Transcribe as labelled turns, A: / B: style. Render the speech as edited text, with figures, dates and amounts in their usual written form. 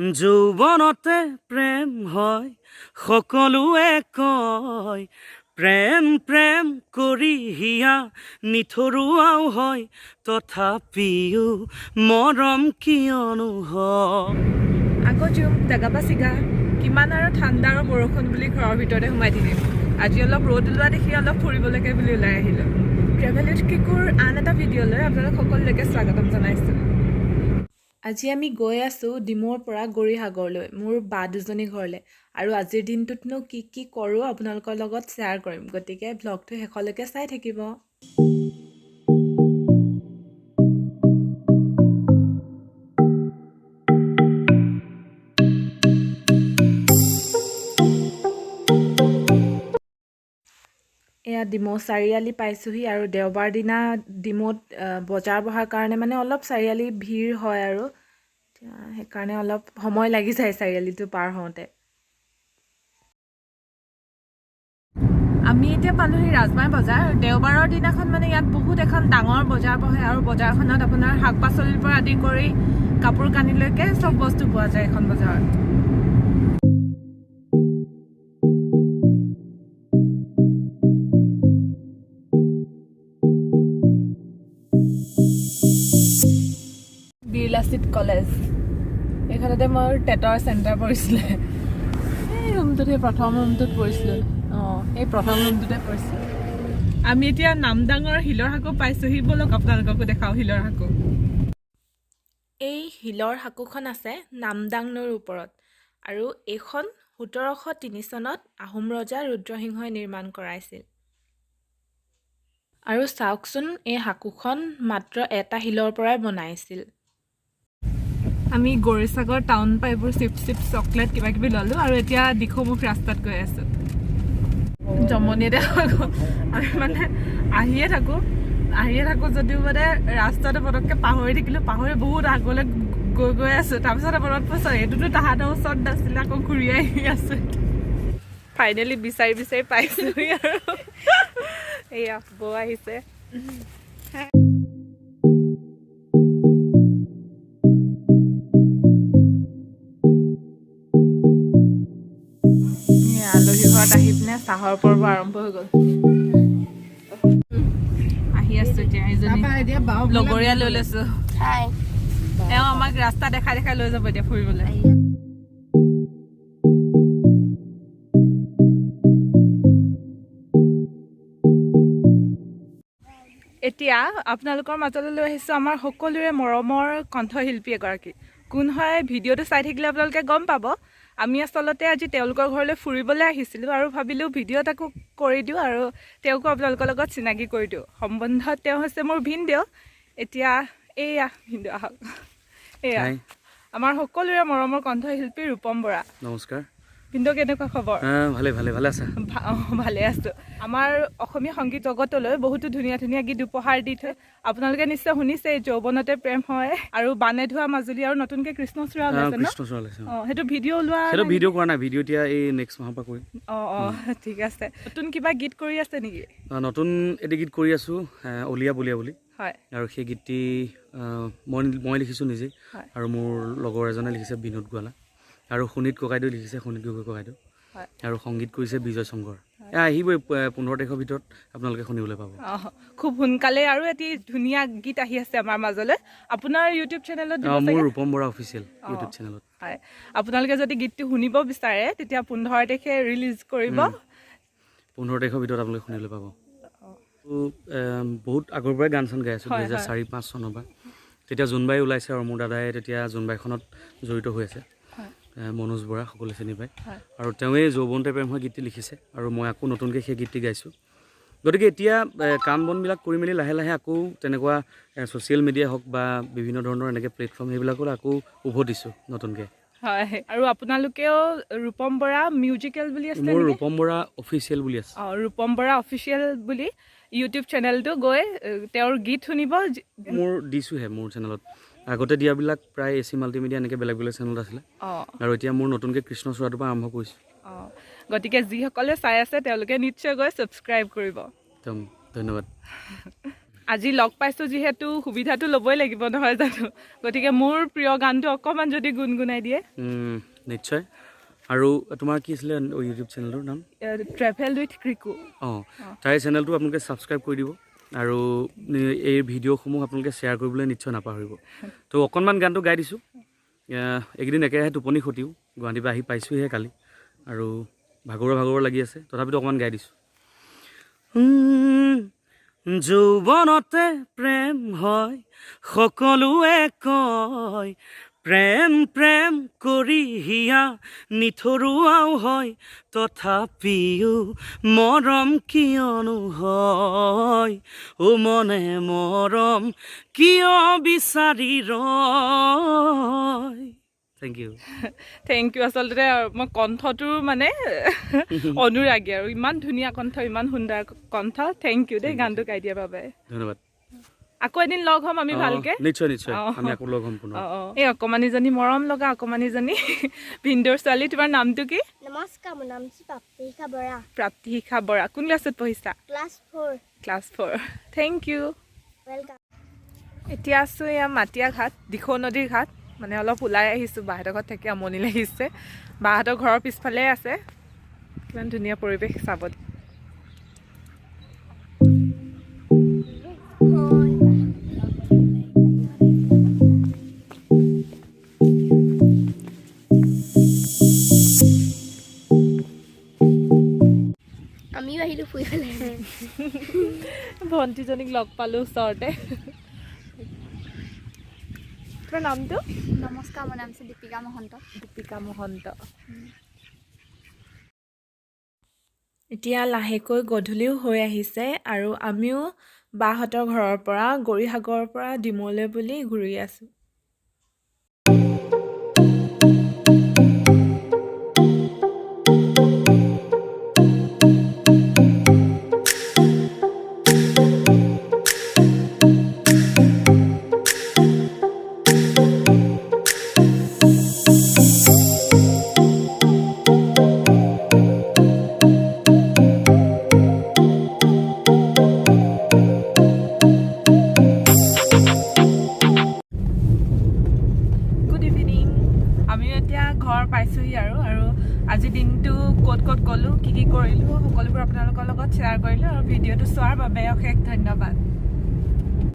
A: যৌৱনতে প্ৰেম হয় সকলোৱে কয় প্ৰেম প্ৰেম কৰি হিয়া নিথৰুৱাও হয় তথাপিও মৰম কিয়নো হয়
B: আকৌ জুম দাগাবা চিগা কিমান আৰু ঠাণ্ডা আৰু বৰষুণ বুলি ঘৰৰ ভিতৰতে সোমাই থাকিম আজি অলপ ৰ'দ ওলোৱা দেখি অলপ ফুৰিবলৈকে বুলি ওলাই আহিলোঁ ট্ৰেভেল উইথ কিকুৰ আন এটা ভিডিঅ'লৈ আপোনালোক সকলোলৈকে স্বাগতম জনাইছোঁ আজি আমি গৈ আছোঁ ডিমৌৰ পৰা গৌৰীসাগৰলৈ মোৰ বা দুজনী ঘৰলৈ আৰু আজিৰ দিনটোতনো কি কি কৰোঁ আপোনালোকৰ লগত শ্বেয়াৰ কৰিম গতিকে ব্লগটো শেষলৈকে চাই থাকিব এয়া ডিমৌ চাৰিআলি পাইছোঁহি আৰু দেওবাৰ দিনা ডিমৌত বজাৰ বহাৰ কাৰণে মানে অলপ চাৰিআলি ভিৰ হয় আৰু সেইকাৰণে অলপ সময় লাগি যায় চাৰিআলিটো পাৰ হওঁতে আমি এতিয়া পালোহি ৰাজমাই বজাৰ দেওবাৰৰ দিনাখন মানে ইয়াত বহুত এখন ডাঙৰ বজাৰ বহে আৰু বজাৰখনত আপোনাৰ শাক পাচলিৰ পৰা আদি কৰি কাপোৰ কানিলৈকে চব বস্তু পোৱা যায় এখন বজাৰত বিৰলাচিত কলেজ এইখনতে মোৰ টেটৰ চেণ্টাৰ পৰিছিলে এই ৰুমটোতে প্ৰথম ৰুমটোত পৰিছিলোঁ এই প্ৰথম ৰুমটোতে পৰিছিলোঁ আমি এতিয়া নামদাঙৰ শিলৰ সাঁকো পাইছোঁহি ব'লক আপোনালোককো দেখাওঁ শিলৰ সাঁকো এই শিলৰ সাঁকোখন আছে নামদাং নৈৰ ওপৰত আৰু এইখন 1703 চনত আহোম ৰজা ৰুদ্ৰসিংহই নিৰ্মাণ কৰাইছিল আৰু চাওকচোন এই সাঁকোখন মাত্ৰ এটা শিলৰ পৰাই বনাইছিল আমি গৌৰীসাগৰ টাউন পাই এইবোৰ চিপ চকলেট কিবা কিবি ল'লোঁ আৰু এতিয়া দিখৌমুখ ৰাস্তাত গৈ আছোঁ জমনিতে আমি মানে আহিয়ে থাকোঁ যদিও মানে ৰাস্তাটো পটককৈ পাহৰি থাকিলোঁ পাহৰি বহুত আগলৈ গৈ আছোঁ তাৰপিছত মনত পৰিছে এইটোতো তাহাঁতৰ ওচৰত নাছিলে আকৌ ঘূৰি আহি আছোঁ ফাইনেলি বিচাৰি পাইছোঁহি আৰু এয়া বৌ আহিছে আলহী ঘৰত আহি পিনে চাহৰ পৰ্ব আৰম্ভ হৈ গ'ল আহি আছো এতিয়া এজনী লগৰীয়া লৈ লৈছো এওঁ আমাক ৰাস্তা দেখাই লৈ যাব এতিয়া ফুৰিবলৈ এতিয়া আপোনালোকৰ মাজলৈ লৈ আহিছোঁ আমাৰ সকলোৰে মৰমৰ কণ্ঠশিল্পী এগৰাকী কোন হয় ভিডিঅ'টো চাই থাকিলে আপোনালোকে গম পাব আমি আচলতে আজি তেওঁলোকৰ ঘৰলৈ ফুৰিবলৈ আহিছিলোঁ আৰু ভাবিলোঁ ভিডিঅ' এটাকো কৰি দিওঁ আৰু তেওঁকো আপোনালোকৰ লগত চিনাকি কৰি দিওঁ সম্বন্ধত তেওঁ হৈছে মোৰ ভিনদেউ এতিয়া এয়া ভিনদেউ আহক এয়া আমাৰ সকলোৰে মৰমৰ কণ্ঠশিল্পী ৰূপম বৰা
A: নমস্কাৰ
B: ভিনদেউ কেনেকুৱা খবৰ
A: ভালে আছা
B: ভালে আছোঁ আমাৰ অসমীয়া সংগীত জগতলৈ বহুতো ধুনীয়া গীত উপহাৰ দি থৈ আপোনালোকে নিশ্চয় শুনিছে যৌৱনতে প্ৰেম হয় আৰু বানে ধোৱা মাজুলী আৰু নতুনকৈ কৃষ্ণচূড়া ওলাইছে ন সেইটো ভিডিঅ' ওলোৱা
A: ভিডিঅ' কৰা নাই ভিডিঅ' এতিয়া এই নেক্সট মাহৰ পৰা কৰিম
B: ঠিক আছে নতুন কিবা গীত কৰি আছে নেকি
A: নতুন এটি গীত কৰি আছোঁ অলিয়া বলিয়া বুলি
B: হয়
A: আৰু সেই গীতটি মই লিখিছোঁ নিজেই আৰু মোৰ লগৰ এজনে লিখিছে বিনোদ গোৱালা আৰু সুনীত ককাইদেউ লিখিছে সুনীত গগৈ ককাইদেউ আৰু সংগীত কৰিছে বিজয় শংকৰ আহিবই 15 তাৰিখৰ ভিতৰত আপোনালোকে শুনিবলৈ পাব
B: খুব সোনকালে আৰু এটি ধুনীয়া গীত আহি আছে আমাৰ মাজলৈ আপোনাৰ ইউটিউব চেনেলত
A: মোৰ ৰূপম বৰা অফিচিয়েল ইউটিউব চেনেলত
B: হয় আপোনালোকে যদি গীতটো শুনিব বিচাৰে তেতিয়া 15 তাৰিখে ৰিলিজ কৰিব
A: 15 তাৰিখৰ ভিতৰত আপোনালোকে শুনিবলৈ পাব বহুত আগৰ পৰাই গান চান গাই আছোঁ 2004-05 চনৰ পৰা তেতিয়া জোনবাই ওলাইছে আৰু মোৰ দাদাই তেতিয়া জোনবাইখনত জড়িত হৈ আছে মনোজ বৰা সকলোৱে চিনি পায় আৰু তেওঁৱেই যৌৱনতে প্ৰেম হয় গীতটি লিখিছে আৰু মই আকৌ নতুনকৈ সেই গীতটি গাইছোঁ গতিকে এতিয়া কাম বনবিলাক কৰি মেলি লাহে আকৌ তেনেকুৱা ছ'চিয়েল মিডিয়া হওক বা বিভিন্ন ধৰণৰ এনেকৈ প্লেটফৰ্ম সেইবিলাকত আকৌ উভতিছোঁ নতুনকৈ
B: হয় আৰু আপোনালোকেও ৰূপম বৰা মিউজিকেল বুলি আছে
A: মোৰ ৰূপম বৰা অফিচিয়েল বুলি আছে
B: ৰূপম বৰা অফিচিয়েল বুলি ইউটিউব চেনেলটো গৈ তেওঁৰ গীত শুনিব
A: মোৰ দিছোঁহে মোৰ চেনেলত আগতে দিয়াবিলাক প্ৰায় এচি মাল্টিমিডিয়া এনেকৈ বেলেগ চেনেলত আছিলে আৰু এতিয়া মোৰ নতুনকৈ কৃষ্ণচূড়াটোৰ পৰা আৰম্ভ কৰিছোঁ
B: গতিকে যিসকলে চাই আছে তেওঁলোকে নিশ্চয় গৈ ছাবস্ক্ৰাইব কৰিব
A: ধন্যবাদ
B: আজি লগ পাইছোঁ যিহেতু সুবিধাটো ল'বই লাগিব নহয় জানো গতিকে মোৰ প্ৰিয় গানটো অকণমান যদি গুণগুণাই দিয়ে
A: নিশ্চয় আৰু তোমাৰ কি আছিলে ইউটিউব চেনেলৰ নাম
B: ট্ৰেভেল উইথ ক্ৰিকু
A: তাই চেনেলটো আপোনালোকে ছাবস্ক্ৰাইব কৰি দিব আৰু এই ভিডিঅ'সমূহ আপোনালোকে শ্বেয়াৰ কৰিবলৈ নিশ্চয় নাপাহৰিব তো অকণমান গানটো গাই দিছোঁ এইকেইদিন একেৰাহে টোপনি খতিও গুৱাহাটীৰ পৰা আহি পাইছোঁহে কালি আৰু ভাগৰ লাগি আছে তথাপিতো অকণমান গাই দিছোঁ যৌৱনতে প্ৰেম হয় সকলোৱে কয় প্ৰেম প্ৰেম কৰি হিয়া নিথৰুৱাও হয় তথাপিও মৰম কিয়নো হয় মনে মৰম কিয় বিচাৰি ৰয়
B: থেংক ইউ আচলতে মই কণ্ঠটো মানে অনুৰাগী আৰু ইমান ধুনীয়া কণ্ঠ ইমান সুন্দৰ কণ্ঠ থেংক ইউ দেই গানটো গাই দিয়াৰ বাবে
A: ধন্যবাদ
B: আকৌ এদিন লগ হ'ম আমি ভালকে
A: নিশ্চয় আমি আকৌ লগ হ'ম পুনৰ
B: এই অকণমানিজনী মৰম লগা অকণমানিজনী ভিনদেউৰ ছোৱালী তোমাৰ নামটো কি
C: নমস্কাৰ মোৰ নাম প্ৰাপ্তিশিখা বৰা
B: প্ৰাপ্তিশিখা বৰা কোন ক্লাছত পঢ়িছা ক্লাছ 4 থেংক ইউ
C: ৱেলকাম
B: এতিয়া আছোঁ এয়া মাটিয়া ঘাট দিখৌ নদীৰ ঘাট মানে অলপ ওলাই আহিছোঁ বাহঁতৰ ঘৰত থাকি আমনি লাগিছে বাহঁতৰ ঘৰৰ পিছফালে আছে কিমান ধুনীয়া পৰিৱেশ চাব
C: আমিও আহিলোঁ ফুৰিবলৈ
B: ভণ্টিজনীক লগ পালোঁ ওচৰতে তোমাৰ নামটো
C: নমস্কাৰ মোৰ নাম হৈছে দীপিকা মহন্ত
B: এতিয়া লাহেকৈ গধূলিও হৈ আহিছে আৰু আমিও বাহঁতৰ ঘৰৰ পৰা গৌৰীসাগৰৰ পৰা ডিমৌলৈ বুলি ঘূৰি আছোঁ পাইছোঁহি আৰু আজি দিনটো ক'ত গ'লোঁ কি কৰিলোঁ সকলোবোৰ আপোনালোকৰ লগত শ্বেয়াৰ কৰিলোঁ আৰু ভিডিঅ'টো চোৱাৰ বাবে অশেষ ধন্যবাদ